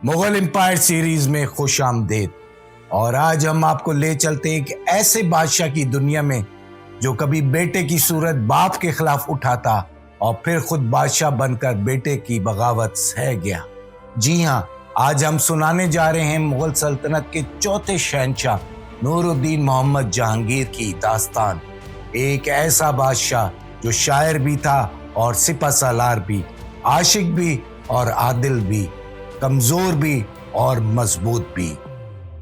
Mughal umpire series میں خوش آمدید۔ اور آج ہم آپ کو لے چلتے ایک ایسے بادشاہ کی دنیا میں جو کبھی بیٹے کی صورت باپ کے خلاف اٹھاتا اور پھر خود بادشاہ بن کر بیٹے کی بغاوت سہ گیا۔ جی ہاں، آج ہم سنانے جا رہے ہیں مغل سلطنت کے چوتھے شہنشاہ نور الدین محمد جہانگیر کی داستان۔ ایک ایسا بادشاہ جو شاعر بھی تھا اور سپہ سالار بھی، عاشق بھی اور عادل بھی، کمزور بھی اور مضبوط بھی۔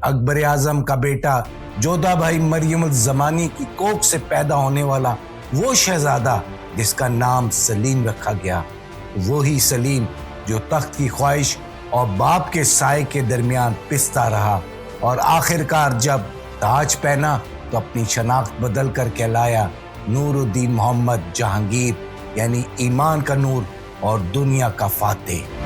اکبر اعظم کا بیٹا، جودھا بھائی مریم الزمانی کی کوکھ سے پیدا ہونے والا وہ شہزادہ جس کا نام سلیم رکھا گیا، وہی سلیم جو تخت کی خواہش اور باپ کے سائے کے درمیان پستا رہا اور آخرکار جب تاج پہنا تو اپنی شناخت بدل کر کہلایا نور الدین محمد جہانگیر، یعنی ایمان کا نور اور دنیا کا فاتح۔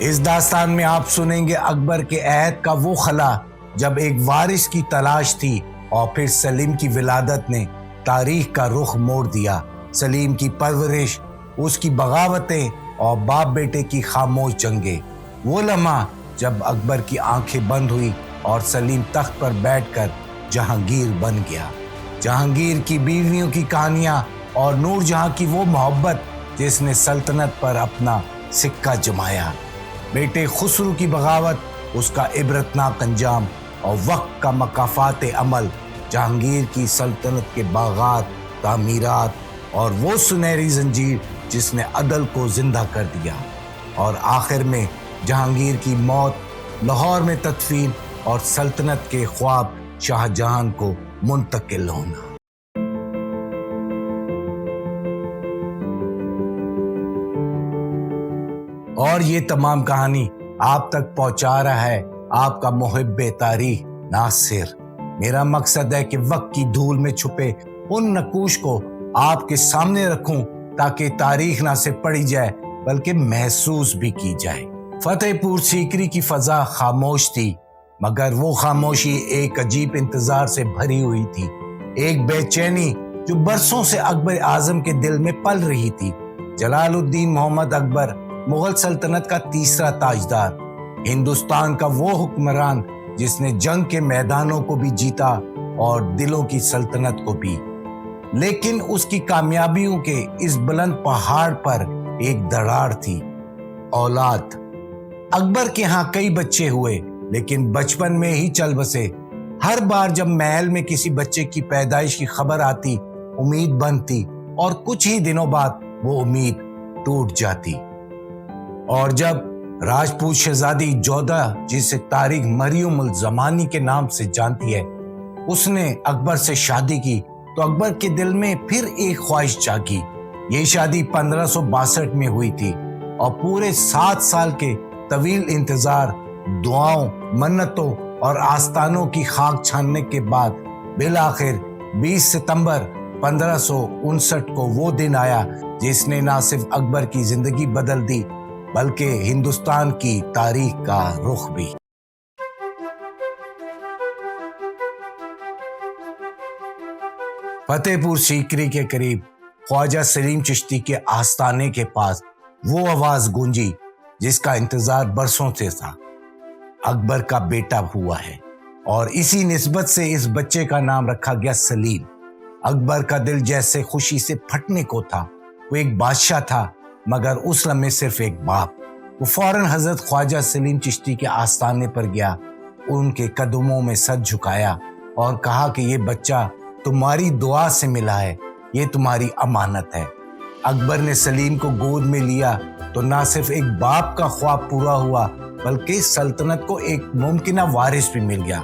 اس داستان میں آپ سنیں گے اکبر کے عہد کا وہ خلا جب ایک وارث کی تلاش تھی اور پھر سلیم کی ولادت نے تاریخ کا رخ موڑ دیا۔ سلیم کی پرورش، اس کی بغاوتیں اور باپ بیٹے کی خاموش جنگیں، وہ لمحہ جب اکبر کی آنکھیں بند ہوئی اور سلیم تخت پر بیٹھ کر جہانگیر بن گیا۔ جہانگیر کی بیویوں کی کہانیاں اور نور جہاں کی وہ محبت جس نے سلطنت پر اپنا سکہ جمایا۔ بیٹے خسرو کی بغاوت، اس کا عبرتناک انجام اور وقت کا مکافات عمل، جہانگیر کی سلطنت کے باغات، تعمیرات اور وہ سنہری زنجیر جس نے عدل کو زندہ کر دیا، اور آخر میں جہانگیر کی موت، لاہور میں تدفین اور سلطنت کے خواب شاہ جہاں کو منتقل ہونا۔ اور یہ تمام کہانی آپ تک پہنچا رہا ہے آپ کا محب تاریخ ناصر۔ میرا مقصد ہے کہ وقت کی دھول میں چھپے ان نقوش کو آپ کے سامنے رکھوں تاکہ تاریخ نہ صرف پڑھی جائے بلکہ محسوس بھی کی جائے۔ فتح پور سیکری کی فضا خاموش تھی، مگر وہ خاموشی ایک عجیب انتظار سے بھری ہوئی تھی، ایک بے چینی جو برسوں سے اکبر اعظم کے دل میں پل رہی تھی۔ جلال الدین محمد اکبر، مغل سلطنت کا تیسرا تاجدار، ہندوستان کا وہ حکمران جس نے جنگ کے میدانوں کو بھی جیتا اور دلوں کی سلطنت کو بھی، لیکن اس کی کامیابیوں کے اس بلند پہاڑ پر ایک دراڑ تھی: اولاد۔ اکبر کے ہاں کئی بچے ہوئے، لیکن بچپن میں ہی چل بسے۔ ہر بار جب محل میں کسی بچے کی پیدائش کی خبر آتی، امید بنتی اور کچھ ہی دنوں بعد وہ امید ٹوٹ جاتی۔ اور جب راجپوت شہزادی جودھا، جسے تاریخ مریم الزمانی کے نام سے جانتی ہے، اس نے اکبر سے شادی کی تو اکبر کے دل میں پھر ایک خواہش جاگی۔ یہ شادی 1562 میں ہوئی تھی اور پورے 7 سال کے طویل انتظار، دعاؤں، منتوں اور آستانوں کی خاک چھاننے کے بعد بالآخر 20 ستمبر 1559 کو وہ دن آیا جس نے نہ صرف اکبر کی زندگی بدل دی بلکہ ہندوستان کی تاریخ کا رخ بھی۔ فتح پور سیکری کے قریب خواجہ سلیم چشتی کے آستانے کے پاس وہ آواز گونجی جس کا انتظار برسوں سے تھا۔ اکبر کا بیٹا ہوا ہے، اور اسی نسبت سے اس بچے کا نام رکھا گیا سلیم۔ اکبر کا دل جیسے خوشی سے پھٹنے کو تھا۔ وہ ایک بادشاہ تھا، مگر اس لمحے صرف ایک باپ۔ وہ فوراً حضرت خواجہ سلیم چشتی کے آستانے پر گیا، ان کے قدموں میں سر جھکایا اور کہا کہ یہ بچہ تمہاری دعا سے ملا ہے، یہ تمہاری امانت ہے۔ اکبر نے سلیم کو گود میں لیا تو نہ صرف ایک باپ کا خواب پورا ہوا بلکہ سلطنت کو ایک ممکنہ وارث بھی مل گیا،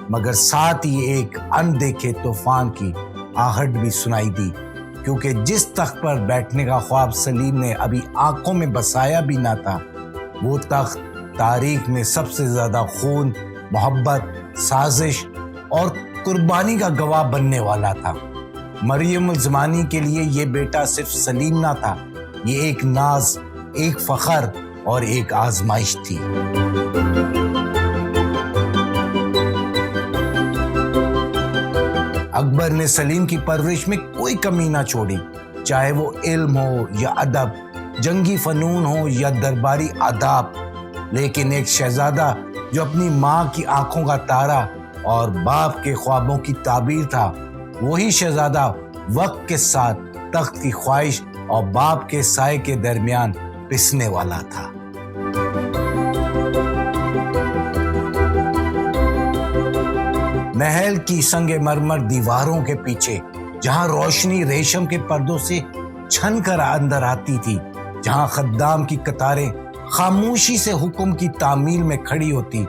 مگر ساتھ ہی ایک اندیکھے طوفان کی آہٹ بھی سنائی دی، کیونکہ جس تخت پر بیٹھنے کا خواب سلیم نے ابھی آنکھوں میں بسایا بھی نہ تھا، وہ تخت تاریخ میں سب سے زیادہ خون، محبت، سازش اور قربانی کا گواہ بننے والا تھا۔ مریم الزمانی کے لیے یہ بیٹا صرف سلیم نہ تھا، یہ ایک ناز، ایک فخر اور ایک آزمائش تھی۔ اکبر نے سلیم کی پرورش میں کوئی کمی نہ چھوڑی۔ چاہے وہ علم ہو یا ادب، جنگی فنون ہو یا درباری آداب۔ لیکن ایک شہزادہ جو اپنی ماں کی آنکھوں کا تارا اور باپ کے خوابوں کی تعبیر تھا، وہی شہزادہ وقت کے ساتھ تخت کی خواہش اور باپ کے سائے کے درمیان پسنے والا تھا۔ محل کی سنگ مرمر دیواروں کے پیچھے جہاں روشنی ریشم کے پردوں سے چھن کر اندر آتی تھی، جہاں خدام کی قطاریں خاموشی سے حکم کی تعمیل میں کھڑی ہوتی،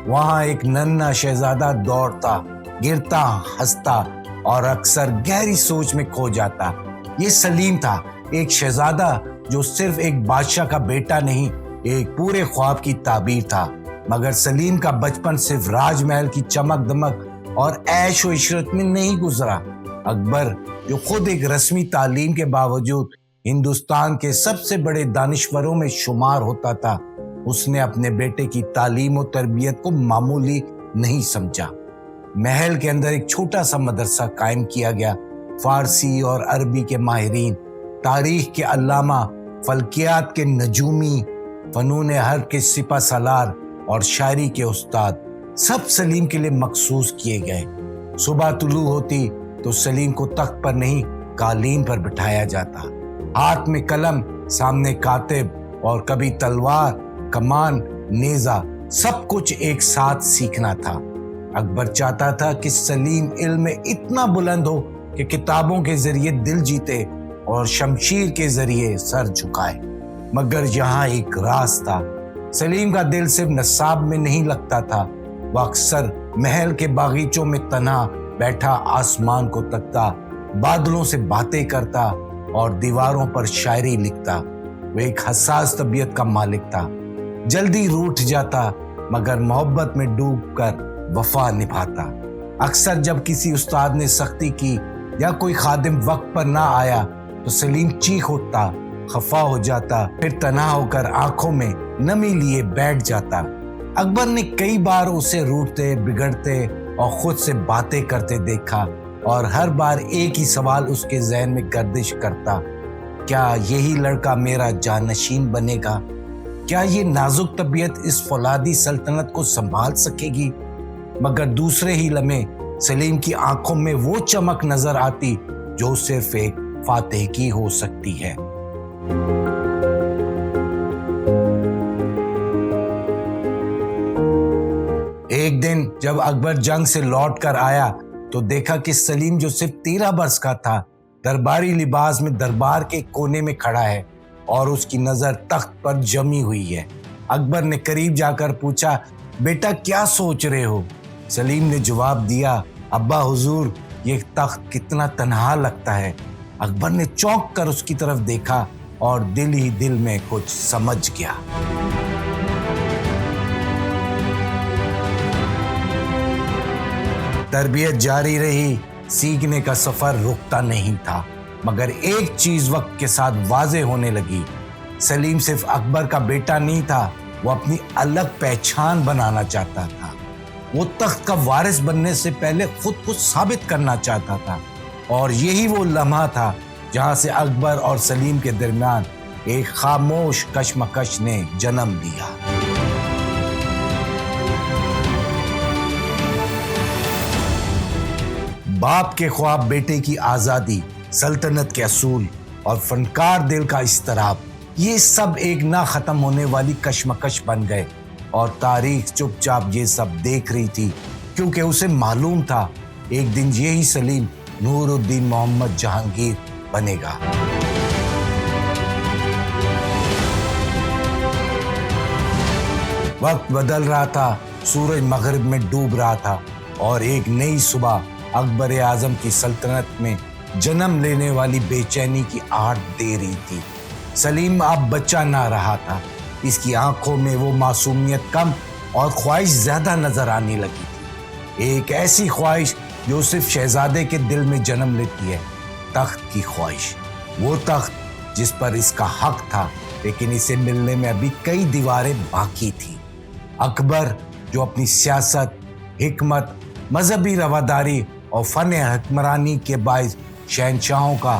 وہاں ایک ننھا شہزادہ دوڑتا، گرتا، ہنستا اور اکثر گہری سوچ میں کھو جاتا۔ یہ سلیم تھا، ایک شہزادہ جو صرف ایک بادشاہ کا بیٹا نہیں، ایک پورے خواب کی تعبیر تھا۔ مگر سلیم کا بچپن صرف راج محل کی چمک دمک اور عیش و عشرت میں نہیں گزرا۔ اکبر جو خود ایک رسمی تعلیم کے باوجود ہندوستان کے سب سے بڑے دانشوروں میں شمار ہوتا تھا، اس نے اپنے بیٹے کی تعلیم و تربیت کو معمولی نہیں سمجھا۔ محل کے اندر ایک چھوٹا سا مدرسہ قائم کیا گیا۔ فارسی اور عربی کے ماہرین، تاریخ کے علامہ، فلکیات کے نجومی، فنون حرب کے سپہ سالار اور شاعری کے استاد سب سلیم کے لیے مخصوص کیے گئے۔ صبح طلوع ہوتی تو سلیم کو تخت پر نہیں، قالین پر بٹھایا جاتا، ہاتھ میں قلم، سامنے کاتب، اور کبھی تلوار، کمان، نیزہ، سب کچھ ایک ساتھ سیکھنا تھا۔ اکبر چاہتا تھا کہ سلیم علم میں اتنا بلند ہو کہ کتابوں کے ذریعے دل جیتے اور شمشیر کے ذریعے سر جھکائے۔ مگر یہاں ایک راز تھا، سلیم کا دل صرف نصاب میں نہیں لگتا تھا، وہ اکثر محل کے باغیچوں میں تنہا بیٹھا آسمان کو تکتا، بادلوں سے باتیں کرتا اور دیواروں پر شاعری لکھتا۔ وہ ایک حساس طبیعت کا مالک تھا، جلدی روٹھ جاتا مگر محبت میں ڈوب کر وفا نبھاتا۔ اکثر جب کسی استاد نے سختی کی یا کوئی خادم وقت پر نہ آیا تو سلیم چیخ اٹھتا، خفا ہو جاتا، پھر تنہا ہو کر آنکھوں میں نمی لیے بیٹھ جاتا۔ اکبر نے کئی بار اسے روٹتے، بگڑتے اور خود سے باتیں کرتے دیکھا، اور ہر بار ایک ہی سوال اس کے ذہن میں گردش کرتا، کیا یہی لڑکا میرا جانشین بنے گا؟ کیا یہ نازک طبیعت اس فولادی سلطنت کو سنبھال سکے گی؟ مگر دوسرے ہی لمحے سلیم کی آنکھوں میں وہ چمک نظر آتی جو صرف ایک فاتح کی ہو سکتی ہے۔ ایک دن جب اکبر جنگ سے لوٹ کر آیا تو دیکھا کہ سلیم جو صرف 13 برس کا تھا، درباری لباس میں دربار کے کونے میں کھڑا ہے اور اس کی نظر تخت پر جمی ہوئی ہے۔ اکبر نے قریب جا کر پوچھا، بیٹا کیا سوچ رہے ہو؟ سلیم نے جواب دیا، ابا حضور، یہ تخت کتنا تنہا لگتا ہے۔ اکبر نے چونک کر اس کی طرف دیکھا اور دل ہی دل میں کچھ سمجھ گیا۔ تربیت جاری رہی، سیکھنے کا سفر رکتا نہیں تھا، مگر ایک چیز وقت کے ساتھ واضح ہونے لگی، سلیم صرف اکبر کا بیٹا نہیں تھا، وہ اپنی الگ پہچان بنانا چاہتا تھا۔ وہ تخت کا وارث بننے سے پہلے خود کو ثابت کرنا چاہتا تھا، اور یہی وہ لمحہ تھا جہاں سے اکبر اور سلیم کے درمیان ایک خاموش کشمکش نے جنم لیا۔ باپ کے خواب، بیٹے کی آزادی، سلطنت کے اصول اور فنکار دل کا اضطراب، یہ سب ایک نہ ختم ہونے والی کشمکش بن گئے، اور تاریخ چپ چاپ یہ سب دیکھ رہی تھی، کیونکہ اسے معلوم تھا ایک دن یہی سلیم نور الدین محمد جہانگیر بنے گا۔ وقت بدل رہا تھا، سورج مغرب میں ڈوب رہا تھا، اور ایک نئی صبح اکبر اعظم کی سلطنت میں جنم لینے والی بے چینی کی آہٹ دے رہی تھی۔ سلیم اب بچہ نہ رہا تھا، اس کی آنکھوں میں وہ معصومیت کم اور خواہش زیادہ نظر آنے لگی تھی، ایک ایسی خواہش جو صرف شہزادے کے دل میں جنم لیتی ہے، تخت کی خواہش، وہ تخت جس پر اس کا حق تھا، لیکن اسے ملنے میں ابھی کئی دیواریں باقی تھیں۔ اکبر جو اپنی سیاست، حکمت، مذہبی رواداری اور فن حکمرانی کے باعث شہنشاہوں کا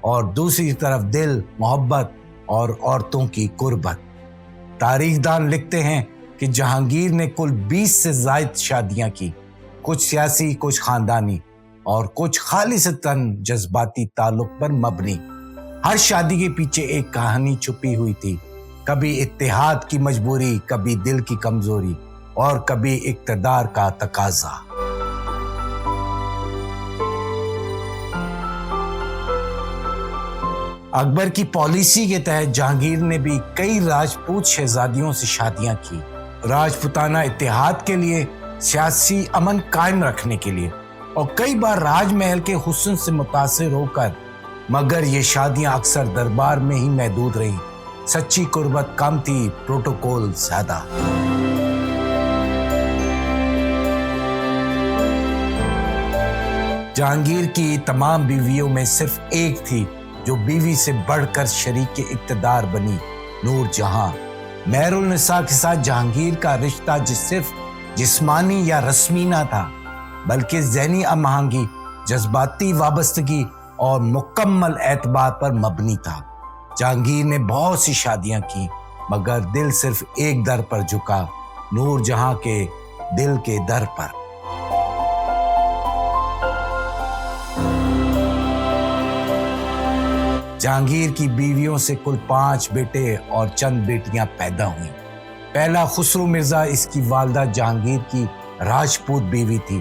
اور دوسری طرف دل، محبت اور عورتوں کی قربت۔ تاریخ دان لکھتے ہیں کہ جہانگیر نے کل 20 سے زائد شادیاں کی، کچھ سیاسی، کچھ خاندانی اور کچھ خالصتاً جذباتی تعلق پر مبنی۔ ہر شادی کے پیچھے ایک کہانی چھپی ہوئی تھی، کبھی اتحاد کی مجبوری، کبھی دل کی کمزوری اور کبھی اقتدار کا تقاضا۔ اکبر کی پالیسی کے تحت جہانگیر نے بھی کئی راجپوت شہزادیوں سے شادیاں کی، راجپوتانہ اتحاد کے لیے، سیاسی امن قائم رکھنے کے لیے، اور کئی بار راج محل کے حسن سے متاثر ہو کر، مگر یہ شادیاں اکثر دربار میں ہی محدود رہیں۔ سچی قربت کم تھی، پروٹوکول زیادہ۔ جہانگیر کی تمام بیویوں میں صرف ایک تھی جو بیوی سے بڑھ کر شریک اقتدار بنی، نور جہاں۔ مہر النساء کے ساتھ جہانگیر کا رشتہ صرف جسمانی یا رسمی نہ تھا، بلکہ ذہنی ہم آہنگی، جذباتی وابستگی اور مکمل اعتبار پر مبنی تھا۔ جہانگیر نے بہت سی شادیاں کی، مگر دل صرف ایک در پر جھکا، نور جہاں کے دل کے در پر۔ جہانگیر کی بیویوں سے کل 5 بیٹے اور چند بیٹیاں پیدا ہوئیں۔ پہلا خسرو مرزا اس کی والدہ جہانگیر کی راجپوت بیوی تھی۔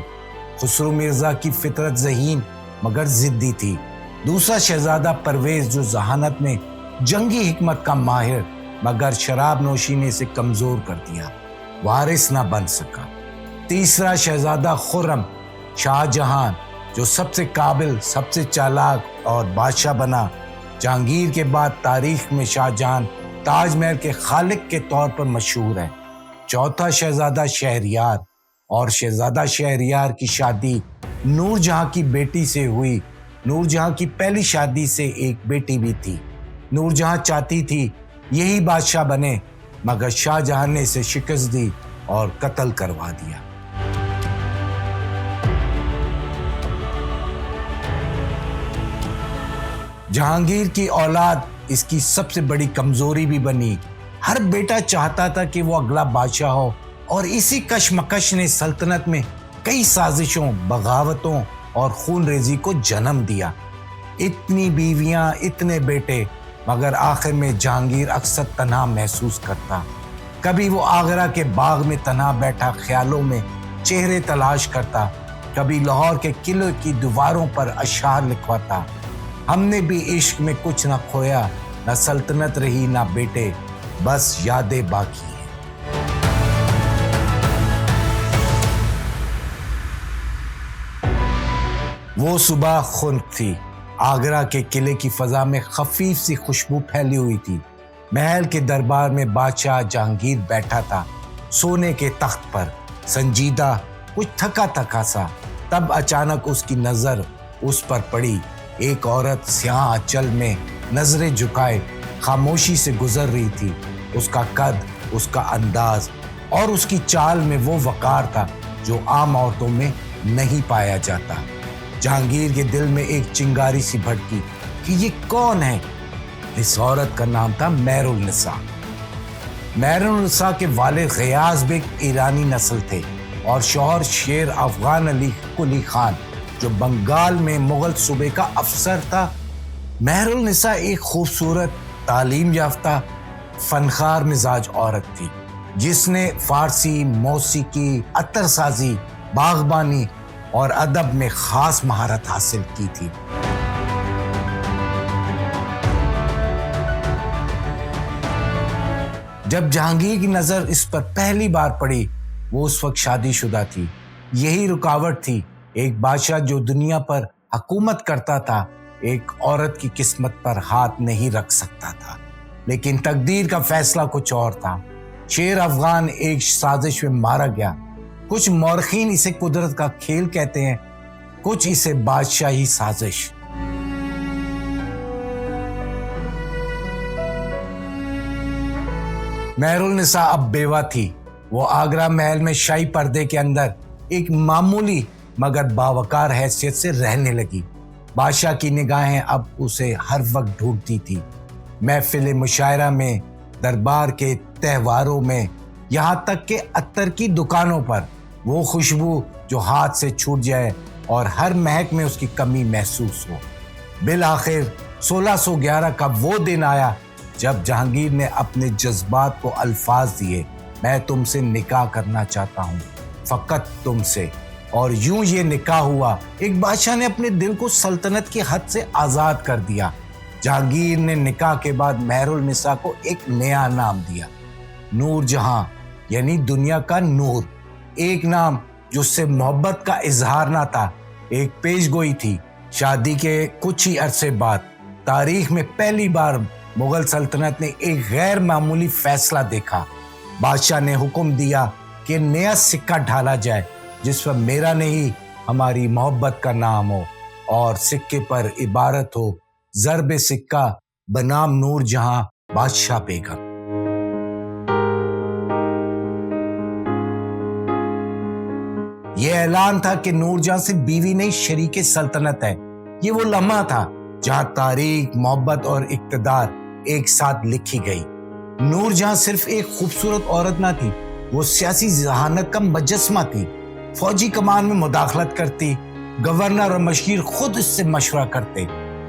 خسرو مرزا کی فطرت ذہین مگر ضدی تھی۔ دوسرا شہزادہ پرویز جو ذہانت میں جنگی حکمت کا ماہر، مگر شراب نوشی نے اسے کمزور کر دیا، وارث نہ بن سکا۔ تیسرا شہزادہ خرم شاہ جہاں جو سب سے قابل، سب سے چالاک اور بادشاہ بنا۔ جہانگیر کے بعد تاریخ میں شاہ جہاں تاج محل کے خالق کے طور پر مشہور ہے۔ چوتھا شہزادہ شہریار، اور شہزادہ شہریار کی شادی نور جہاں کی بیٹی سے ہوئی۔ نور جہاں کی پہلی شادی سے ایک بیٹی بھی تھی۔ نور جہاں چاہتی تھی یہی بادشاہ بنے، مگر شاہ جہاں نے اسے شکست دی اور قتل کروا دیا۔ جہانگیر کی اولاد اس کی سب سے بڑی کمزوری بھی بنی۔ ہر بیٹا چاہتا تھا کہ وہ اگلا بادشاہ ہو، اور اسی کشمکش نے سلطنت میں کئی سازشوں، بغاوتوں اور خون ریزی کو جنم دیا۔ اتنی بیویاں، اتنے بیٹے، مگر آخر میں جہانگیر اکثر تنہا محسوس کرتا۔ کبھی وہ آگرہ کے باغ میں تنہا بیٹھا خیالوں میں چہرے تلاش کرتا، کبھی لاہور کے قلعے کی دیواروں پر اشعار لکھواتا۔ ہم نے بھی عشق میں کچھ نہ کھویا، نہ سلطنت رہی نہ بیٹے، بس یادیں باقی ہیں۔ وہ صبح خنک تھی۔ آگرہ کے قلعے کی فضا میں خفیف سی خوشبو پھیلی ہوئی تھی۔ محل کے دربار میں بادشاہ جہانگیر بیٹھا تھا، سونے کے تخت پر، سنجیدہ، کچھ تھکا تھکا سا۔ تب اچانک اس کی نظر اس پر پڑی۔ ایک عورت سیاہ آنچل میں نظریں جھکائے خاموشی سے گزر رہی تھی۔ اس کا قد، اس کا انداز اور اس کی چال میں وہ وقار تھا جو عام عورتوں میں نہیں پایا جاتا۔ جہانگیر کے دل میں ایک چنگاری سی بھڑکی کہ یہ کون ہے؟ اس عورت کا نام تھا مہر النساء۔ مہر النساء کے والد غیاث بیگ ایرانی نسل تھے، اور شوہر شیر افغان علی قلی خان جو بنگال میں مغل صوبے کا افسر تھا۔ مہر النساء ایک خوبصورت، تعلیم یافتہ، فنخار مزاج عورت تھی، جس نے فارسی، موسیقی، عطر سازی، باغبانی اور ادب میں خاص مہارت حاصل کی تھی۔ جب جہانگیر کی نظر اس پر پہلی بار پڑی، وہ اس وقت شادی شدہ تھی۔ یہی رکاوٹ تھی۔ ایک بادشاہ جو دنیا پر حکومت کرتا تھا، ایک عورت کی قسمت پر ہاتھ نہیں رکھ سکتا تھا۔ لیکن تقدیر کا فیصلہ کچھ اور تھا۔ شیر افغان ایک سازش میں مارا گیا۔ کچھ مورخین اسے قدرت کا کھیل کہتے ہیں، کچھ اسے بادشاہی سازش۔ مہر النساء اب بیوہ تھی۔ وہ آگرہ محل میں شاہی پردے کے اندر ایک معمولی مگر باوقار حیثیت سے رہنے لگی۔ بادشاہ کی نگاہیں اب اسے ہر وقت ڈھونڈتی تھی، محفل مشاعرہ میں، دربار کے تہواروں میں، یہاں تک کہ عطر کی دکانوں پر وہ خوشبو جو ہاتھ سے چھوٹ جائے اور ہر مہک میں اس کی کمی محسوس ہو۔ بالآخر 1611 کا وہ دن آیا جب جہانگیر نے اپنے جذبات کو الفاظ دیے، میں تم سے نکاح کرنا چاہتا ہوں، فقط تم سے۔ اور یوں یہ نکاح ہوا۔ ایک بادشاہ نے اپنے دل کو سلطنت کی حد سے آزاد کر دیا۔ جہانگیر نے نکاح کے بعد مہر النساء کو ایک نیا نام دیا، نور جہاں، یعنی دنیا کا نور۔ ایک نام جس سے محبت کا اظہار نہ تھا، ایک پیش گوئی تھی۔ شادی کے کچھ ہی عرصے بعد تاریخ میں پہلی بار مغل سلطنت نے ایک غیر معمولی فیصلہ دیکھا۔ بادشاہ نے حکم دیا کہ نیا سکہ ڈھالا جائے جس پر میرا نہیں ہماری محبت کا نام ہو، اور سکے پر عبارت ہو ضرب سکہ بنام نور جہاں بادشاہ بیگم۔ یہ اعلان تھا کہ نور جہاں صرف بیوی نہیں شریک سلطنت ہے۔ یہ وہ لمحہ تھا جہاں تاریخ، محبت اور اقتدار ایک ساتھ لکھی گئی۔ نور جہاں صرف ایک خوبصورت عورت نہ تھی، وہ سیاسی ذہانت کا مجسمہ تھی۔ فوجی کمان میں مداخلت کرتی، گورنر اور مشیر خود اس سے مشورہ کرتے،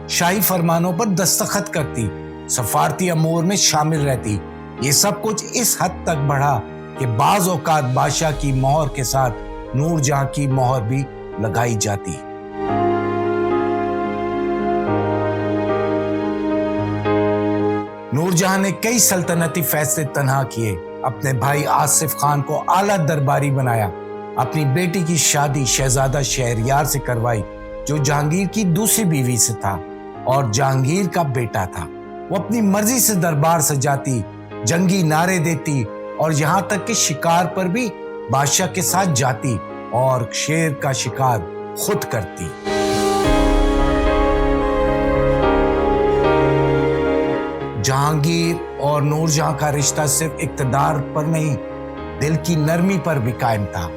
شاہی فرمانوں پر دستخط کرتی، سفارتی امور میں شامل رہتی۔ یہ سب کچھ اس حد تک بڑھا کہ بعض اوقات بادشاہ کی مہر کے ساتھ نور جہاں کی مہر بھی لگائی جاتی۔ نور جہاں نے کئی سلطنتی فیصلے تنہا کیے، اپنے بھائی آصف خان کو اعلیٰ درباری بنایا، اپنی بیٹی کی شادی شہزادہ شہریار سے کروائی جو جہانگیر کی دوسری بیوی سے تھا اور جہانگیر کا بیٹا تھا۔ وہ اپنی مرضی سے دربار سجاتی، جنگی نعرے دیتی اور یہاں تک کہ شکار پر بھی بادشاہ کے ساتھ جاتی اور شیر کا شکار خود کرتی۔ جہانگیر اور نور جہاں کا رشتہ صرف اقتدار پر نہیں، دل کی نرمی پر بھی قائم تھا۔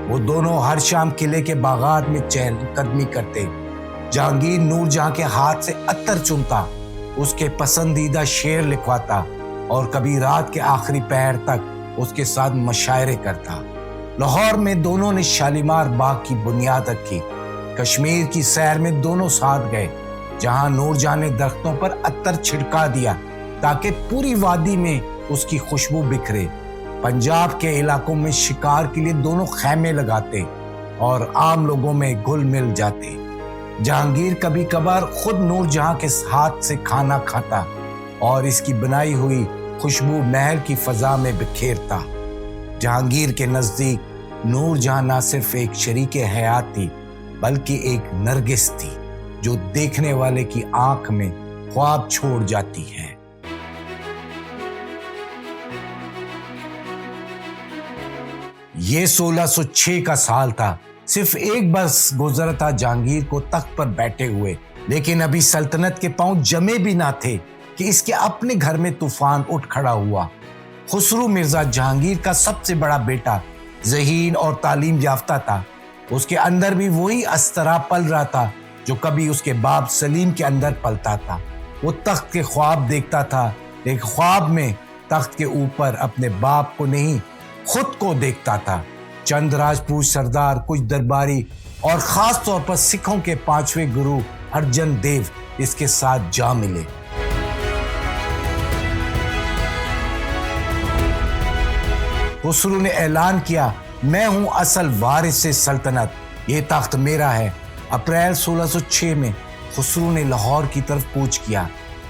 وہ دونوں ہر شام قلعے کے باغات میں چہل قدمی کرتے۔ جہانگیر نور جہاں کے ہاتھ سے عطر چنتا، اس کے پسندیدہ شعر لکھواتا اور کبھی رات کے آخری پہر تک اس کے ساتھ مشاعرے کرتا۔ لاہور میں دونوں نے شالیمار باغ کی بنیاد رکھی۔ کشمیر کی سیر میں دونوں ساتھ گئے، جہاں نور جہاں نے درختوں پر عطر چھڑکا دیا تاکہ پوری وادی میں اس کی خوشبو بکھرے۔ پنجاب کے علاقوں میں شکار کے لیے دونوں خیمے لگاتے اور عام لوگوں میں گھل مل جاتے۔ جہانگیر کبھی کبھار خود نور جہاں کے ہاتھ سے کھانا کھاتا اور اس کی بنائی ہوئی خوشبو محل کی فضا میں بکھیرتا۔ جہانگیر کے نزدیک نور جہاں نہ صرف ایک شریک حیات تھی بلکہ ایک نرگس تھی جو دیکھنے والے کی آنکھ میں خواب چھوڑ جاتی ہے۔ یہ 1606 کا سال تھا۔ صرف ایک برس گزرا تھا جہانگیر کو تخت پر بیٹھے ہوئے، لیکن ابھی سلطنت کے پاؤں جمے بھی نہ تھے کہ اس کے اپنے گھر میں طوفان اٹھ کھڑا ہوا۔ خسرو مرزا جہانگیر کا سب سے بڑا بیٹا ذہین اور تعلیم یافتہ تھا۔ اس کے اندر بھی وہی اضطراب پل رہا تھا جو کبھی اس کے باپ سلیم کے اندر پلتا تھا۔ وہ تخت کے خواب دیکھتا تھا، ایک خواب میں تخت کے اوپر اپنے باپ کو نہیں خود کو دیکھتا تھا۔ چند راجپوت سردار، کچھ درباری اور خاص طور پر سکھوں کے 5ویں گرو ارجن دیو اس کے ساتھ جا ملے۔ خسرو نے اعلان کیا، میں ہوں اصل وارث سلطنت، یہ تخت میرا ہے۔ اپریل 1606 میں خسرو نے لاہور کی طرف کوچ کیا۔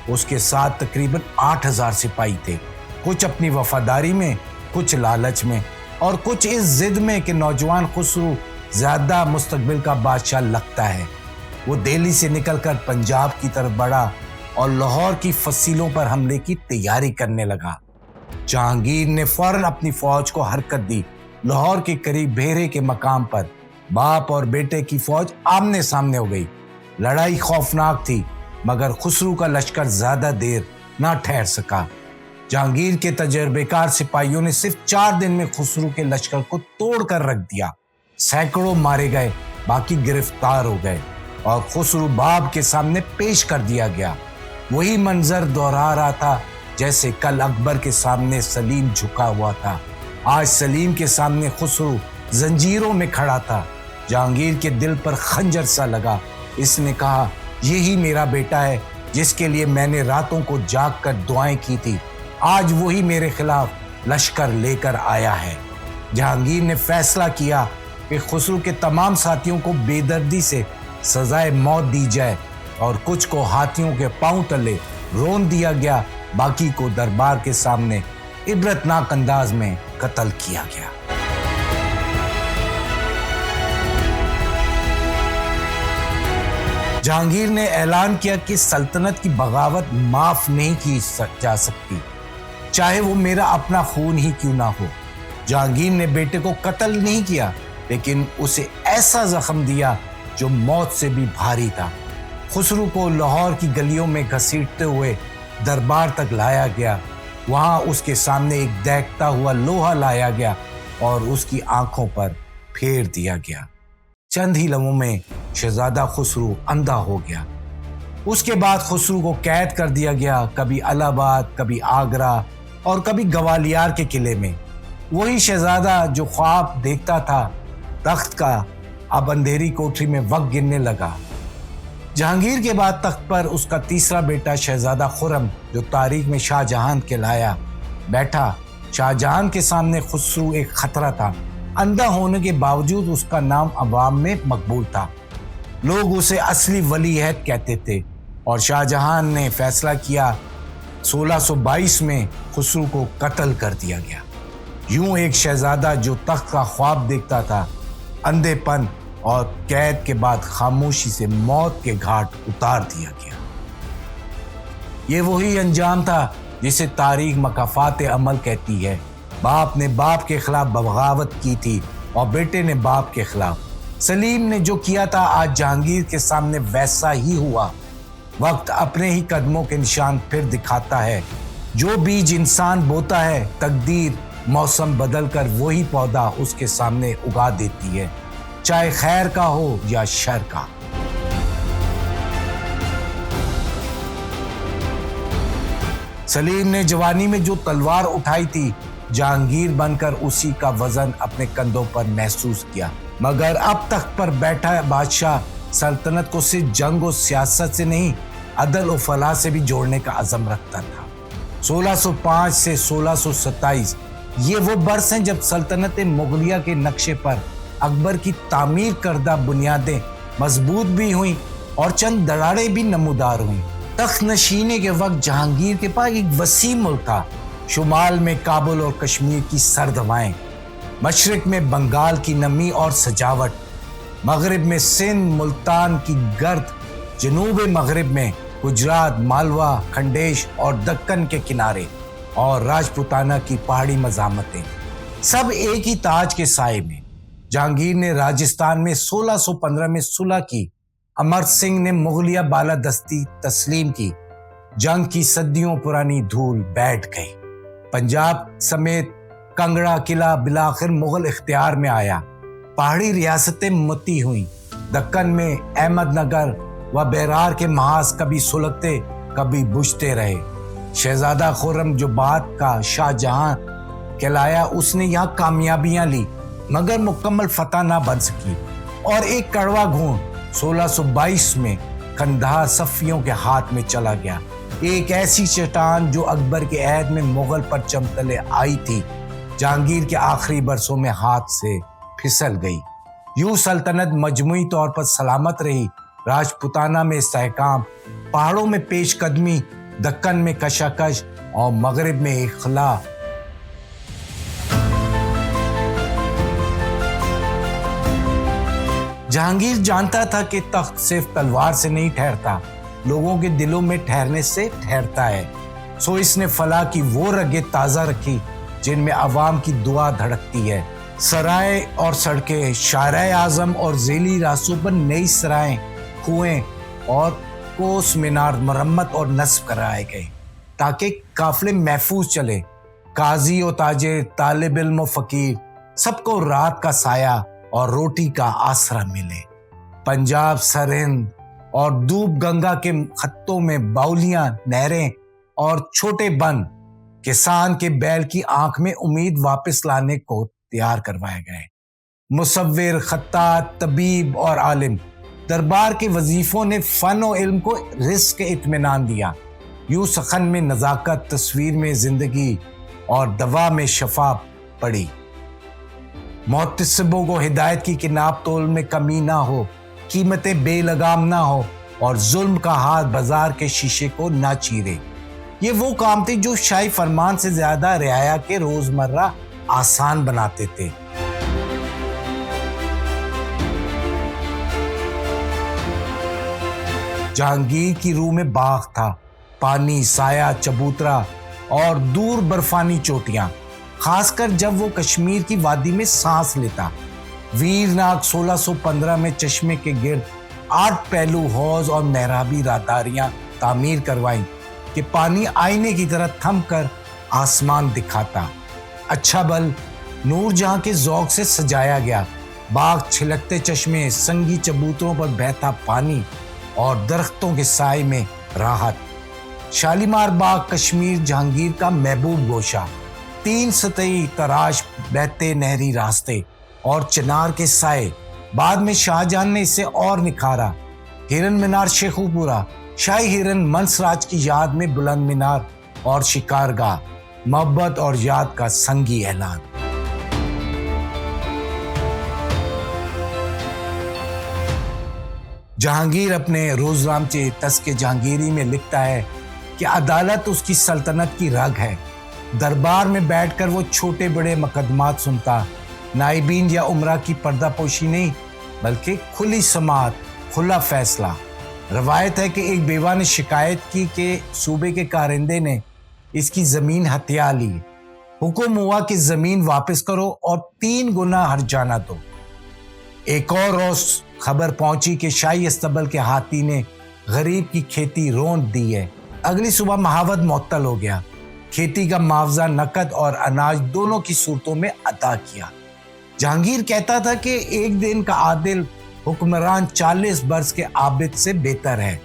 اس کے ساتھ تقریباً 8000 سپاہی تھے، کچھ اپنی وفاداری میں، کچھ لالچ میں اور کچھ اس ضد میں کہ نوجوان خسرو زیادہ مستقبل کا بادشاہ لگتا ہے۔ وہ دہلی سے نکل کر پنجاب کی طرف بڑھا اور لاہور کی فصیلوں پر حملے کی تیاری کرنے لگا۔ جہانگیر نے فوراً اپنی فوج کو حرکت دی۔ لاہور کے قریب بھیرے کے مقام پر باپ اور بیٹے کی فوج آمنے سامنے ہو گئی۔ لڑائی خوفناک تھی مگر خسرو کا لشکر زیادہ دیر نہ ٹھہر سکا۔ جہانگیر کے تجربے کار سپاہیوں نے صرف 4 دن میں خسرو کے لشکر کو توڑ کر رکھ دیا۔ سینکڑوں مارے گئے، باقی گرفتار ہو گئے۔ اور خسرو باب کے سامنے پیش کر دیا گیا۔ وہی منظر دوہرا رہا تھا جیسے کل اکبر کے سامنے سلیم جھکا ہوا تھا۔ آج سلیم کے سامنے خسرو زنجیروں میں کھڑا تھا۔ جہانگیر کے دل پر خنجر سا لگا۔ اس نے کہا، یہی میرا بیٹا ہے جس کے لیے میں نے راتوں کو جاگ کر دعائیں کی تھی، آج وہی میرے خلاف لشکر لے کر آیا ہے۔ جہانگیر نے فیصلہ کیا کہ خسرو کے تمام ساتھیوں کو بے دردی سے سزائے موت دی جائے اور کچھ کو ہاتھیوں کے پاؤں تلے رون دیا گیا، باقی کو دربار کے سامنے عبرتناک انداز میں قتل کیا گیا۔ جہانگیر نے اعلان کیا کہ سلطنت کی بغاوت معاف نہیں کی جا سکتی، چاہے وہ میرا اپنا خون ہی کیوں نہ ہو۔ جہانگیر نے بیٹے کو قتل نہیں کیا، لیکن اسے ایسا زخم دیا جو موت سے بھی بھاری تھا۔ خسرو کو لاہور کی گلیوں میں گھسیٹتے ہوئے دربار تک لایا گیا۔ وہاں اس کے سامنے ایک دیکھتا ہوا لوہا لایا گیا اور اس کی آنکھوں پر پھیر دیا گیا۔ چند ہی لمحوں میں شہزادہ خسرو اندھا ہو گیا۔ اس کے بعد خسرو کو قید کر دیا گیا، کبھی الہ آباد، کبھی آگرہ اور کبھی گوالیار کے قلعے میں۔ وہی شہزادہ جو خواب دیکھتا تھا تخت کا، اب اندھیری کوٹری میں وقت گننے لگا۔ جہانگیر کے بعد تخت پر اس کا تیسرا بیٹا شہزادہ خرم، جو تاریخ میں شاہ جہان کہلایا، بیٹھا۔ شاہ جہان کے سامنے خسرو ایک خطرہ تھا۔ اندھا ہونے کے باوجود اس کا نام عوام میں مقبول تھا۔ لوگ اسے اصلی ولی عہد کہتے تھے، اور شاہ جہان نے فیصلہ کیا 1622 میں خسرو کو قتل کر دیا گیا۔ یوں ایک شہزادہ جو تخت کا خواب دیکھتا تھا، اندھے پن اور قید کے بعد خاموشی سے موت کے گھاٹ اتار دیا گیا۔ یہ وہی انجام تھا جسے تاریخ مکافات عمل کہتی ہے۔ باپ نے باپ کے خلاف بغاوت کی تھی اور بیٹے نے باپ کے خلاف۔ سلیم نے جو کیا تھا آج جہانگیر کے سامنے ویسا ہی ہوا۔ وقت اپنے ہی قدموں کے نشان پھر دکھاتا ہے۔ جو بیج انسان بوتا ہے، تقدیر موسم بدل کر وہی پودا اس کے سامنے اگا دیتی ہے، چاہے خیر کا ہو یا شر کا۔ سلیم نے جوانی میں جو تلوار اٹھائی تھی، جہانگیر بن کر اسی کا وزن اپنے کندھوں پر محسوس کیا، مگر اب تخت پر بیٹھا بادشاہ سلطنت کو صرف جنگ و سیاست سے نہیں، عدل و فلاح سے بھی جوڑنے کا عزم رکھتا تھا۔ 1605 سے 1627 یہ وہ برس ہیں جب سلطنت مغلیہ کے نقشے پر اکبر کی تعمیر کردہ بنیادیں مضبوط بھی ہوئیں اور چند دراڑیں بھی نمودار ہوئیں۔ تخت نشینے کے وقت جہانگیر کے پاس ایک وسیع ملک تھا۔ شمال میں کابل اور کشمیر کی سرد ہوائیں، مشرق میں بنگال کی نمی اور سجاوٹ، مغرب میں سندھ ملتان کی گرد، جنوب مغرب میں گجرات، مالوا، کھنڈیش اور دکن کے کنارے، اور راجپوتانہ کی پہاڑی مزامتیں، سب ایک ہی تاج کے سائے میں۔ جہانگیر نے راجستھان میں 1615 میں صلح کی۔ امرت سنگھ نے مغلیہ بالادستی تسلیم کی۔ جنگ کی صدیوں پرانی دھول بیٹھ گئی۔ پنجاب سمیت کنگڑا قلعہ بالآخر مغل اختیار میں آیا۔ پہاڑی ریاستیں متی ہوئیں۔ دکن میں احمد نگر و بیرار کے محاذ کبھی سلگتے کبھی بجھتے رہے۔ شہزادہ خرم جو بعد کا شاہ جہاں کہلایا، اس نے یہاں کامیابیاں لی، مگر مکمل فتح نہ بن سکی، اور ایک کڑوا گھونٹ 1622 میں قندھار صفیوں کے ہاتھ میں چلا گیا۔ ایک ایسی چٹان جو اکبر کے عہد میں مغل پرچم تلے آئی تھی، جہانگیر کے آخری برسوں میں ہاتھ سے پھسل گئی۔ یوں سلطنت مجموعی طور پر سلامت رہی۔ راجپوتانہ میں استحکام، پہاڑوں میں پیش قدمی، دکن میں کشاکش اور مغرب میں اخلاء۔ جہانگیر جانتا تھا کہ تخت صرف تلوار سے نہیں ٹھہرتا، لوگوں کے دلوں میں ٹھہرنے سے ٹھہرتا ہے۔ سو اس نے فلاح کی وہ رگیں تازہ رکھی جن میں عوام کی دعا دھڑکتی ہے۔ سرائے اور سڑکیں، شاہراہ اعظم اور ذیلی راستوں پر نئی سرائیں، کنویں اور کوس مینار مرمت اور نصب کرائے گئے تاکہ قافلے محفوظ چلے۔ قاضی و تاجر، طالب علم و فقیر، سب کو رات کا سایہ اور روٹی کا آسرا ملے۔ پنجاب، سرہند، اور دوب گنگا کے خطوں میں باولیاں، نہریں اور چھوٹے بند کسان کے بیل کی آنکھ میں امید واپس لانے کو تیار کروائے گئے۔ مصور، خطاط، طبیب اور عالم، دربار کے وظیفوں نے فن و علم کو رزق اطمینان دیا۔ یوں سخن میں نزاکت، تصویر میں زندگی اور دوا میں شفا پڑی۔ محتسبوں کو ہدایت کی کہ ناپ تول میں کمی نہ ہو، قیمتیں بے لگام نہ ہو اور ظلم کا ہاتھ بازار کے شیشے کو نہ چیرے۔ یہ وہ کام تھے جو شاہی فرمان سے زیادہ رعایا کے روزمرہ آسان بناتے تھے۔ جہانگیر کی روح میں باغ تھا، پانی، سایہ، چبوترا اور دور برفانی چوٹیاں، خاص کر جب وہ کشمیر کی وادی میں سانس لیتا۔ ویرناگ 1615 میں چشمے کے گرد 8 پہلو حوض اور محرابی راداریاں تعمیر کروائیں کہ پانی آئینے کی طرح تھم کر آسمان دکھاتا۔ اچھا بل نور جہاں کے ذوق سے سجایا گیا، باغ، چھلکتے چشمے، سنگی چبوتروں پر بہتا پانی اور درختوں کے سائے میں راحت۔ شالیمار باغ کشمیر جہانگیر کا محبوب گوشہ، 3 سطحی تراش بہتے نہری راستے اور چنار کے سائے۔ بعد میں شاہجہاں نے اسے اور نکھارا۔ ہرن مینار شیخو پورہ، شاہی ہرن منس راج کی یاد میں بلند مینار اور شکارگاہ، محبت اور یاد کا سنگی اعلان۔ جہانگیر اپنے روزنامچے تذکرہ جہانگیری میں لکھتا ہے کہ عدالت اس کی سلطنت کی رگ ہے۔ دربار میں بیٹھ کر وہ چھوٹے بڑے مقدمات سنتا، نائبین یا عمرہ کی پردہ پوشی نہیں بلکہ کھلی سماعت، کھلا فیصلہ۔ روایت ہے کہ ایک بیوہ نے شکایت کی کہ صوبے کے کارندے نے اس کی زمین ہتھیا لی۔ حکم ہوا کہ زمین واپس کرو اور 3 گنا ہرجانہ دو۔ ایک اور روز خبر پہنچی کہ شاہی استبل کے ہاتھی نے غریب کی کھیتی رونٹ دی ہے۔ اگلی صبح محاوت معطل ہو گیا۔ کھیتی کا معاوضہ نقد اور اناج دونوں کی صورتوں میں ادا کیا۔ جہانگیر کہتا تھا کہ ایک دن کا عادل حکمران 40 برس کے عابد سے بہتر ہے،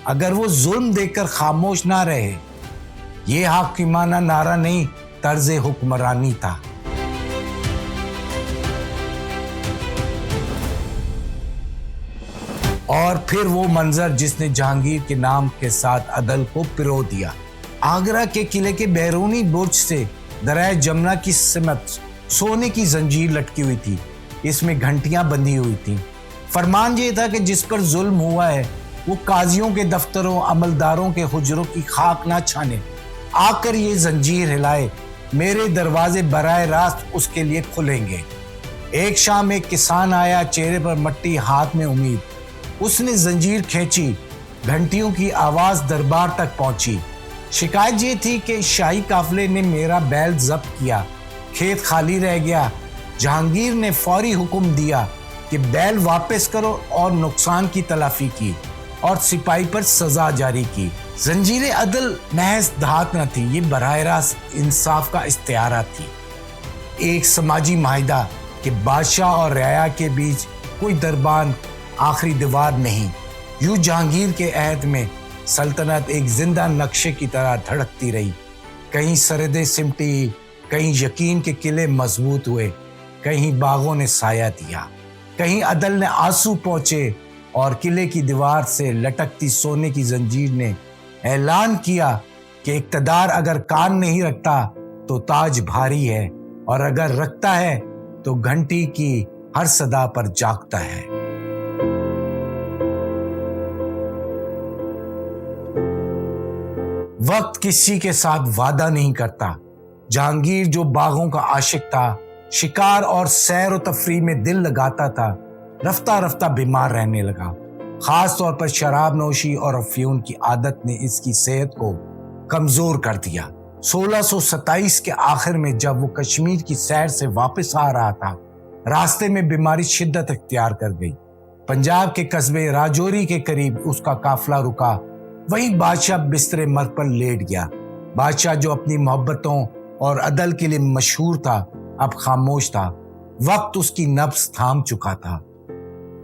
اگر وہ ظلم دیکھ کر خاموش نہ رہے۔ یہ حاکمانہ نعرہ نہیں، طرز حکمرانی تھا۔ اور پھر وہ منظر جس نے جہانگیر کے نام کے ساتھ عدل کو پرو دیا۔ آگرہ کے قلعے کے بیرونی برج سے دریائے جمنا کی سمت سونے کی زنجیر لٹکی ہوئی تھی، اس میں گھنٹیاں بندھی ہوئی تھیں۔ فرمان یہ تھا کہ جس پر ظلم ہوا ہے وہ قاضیوں کے دفتروں، عملداروں کے حجروں کی خاک نہ چھانے، آ کر یہ زنجیر ہلائے، میرے دروازے براہ راست اس کے لیے کھلیں گے۔ ایک شام ایک کسان آیا، چہرے پر مٹی، ہاتھ میں امید۔ اس نے زنجیر کھینچی، گھنٹیوں کی آواز دربار تک پہنچی۔ شکایت یہ تھی کہ شاہی قافلے نے میرا بیل ضبط کیا، کھیت خالی رہ گیا۔ جہانگیر نے فوری حکم دیا کہ بیل واپس کرو اور نقصان کی تلافی کی اور سپاہی پر سزا جاری کی۔ زنجیر عدل محض دھات نہ تھی، یہ براہ راست انصاف کا استعارہ تھی، ایک سماجی معاہدہ کہ بادشاہ اور رعایا کے بیچ کوئی دربان، آخری دیوار نہیں۔ یوں جہانگیر کے عہد میں سلطنت ایک زندہ نقشے کی طرح دھڑکتی رہی، کہیں سرحدیں سمٹی، کہیں یقین کے قلعے مضبوط ہوئے، کہیں باغوں نے سایہ دیا، کہیں عدل نے آنسو پہنچے اور قلعے کی دیوار سے لٹکتی سونے کی زنجیر نے اعلان کیا کہ اقتدار اگر کان نہیں رکھتا تو تاج بھاری ہے، اور اگر رکھتا ہے تو گھنٹی کی ہر صدا پر جاگتا ہے۔ وقت کسی کے ساتھ وعدہ نہیں کرتا۔ جہانگیر جو باغوں کا عاشق تھا، شکار اور سیر و تفریح میں دل لگاتا تھا، رفتہ رفتہ بیمار رہنے لگا۔ خاص طور پر شراب نوشی اور افیون کی عادت نے اس کی صحت کو کمزور کر دیا۔ 1627 کے آخر میں جب وہ کشمیر کی سیر سے واپس آ رہا تھا، راستے میں بیماری شدت اختیار کر گئی۔ پنجاب کے قصبے راجوری کے قریب اس کا قافلہ رکا، وہیں بادشاہ بستر مرگ پر لیٹ گیا۔ بادشاہ جو اپنی محبتوں اور عدل کے لیے مشہور تھا، اب خاموش تھا۔ وقت اس کی نبض تھام چکا تھا۔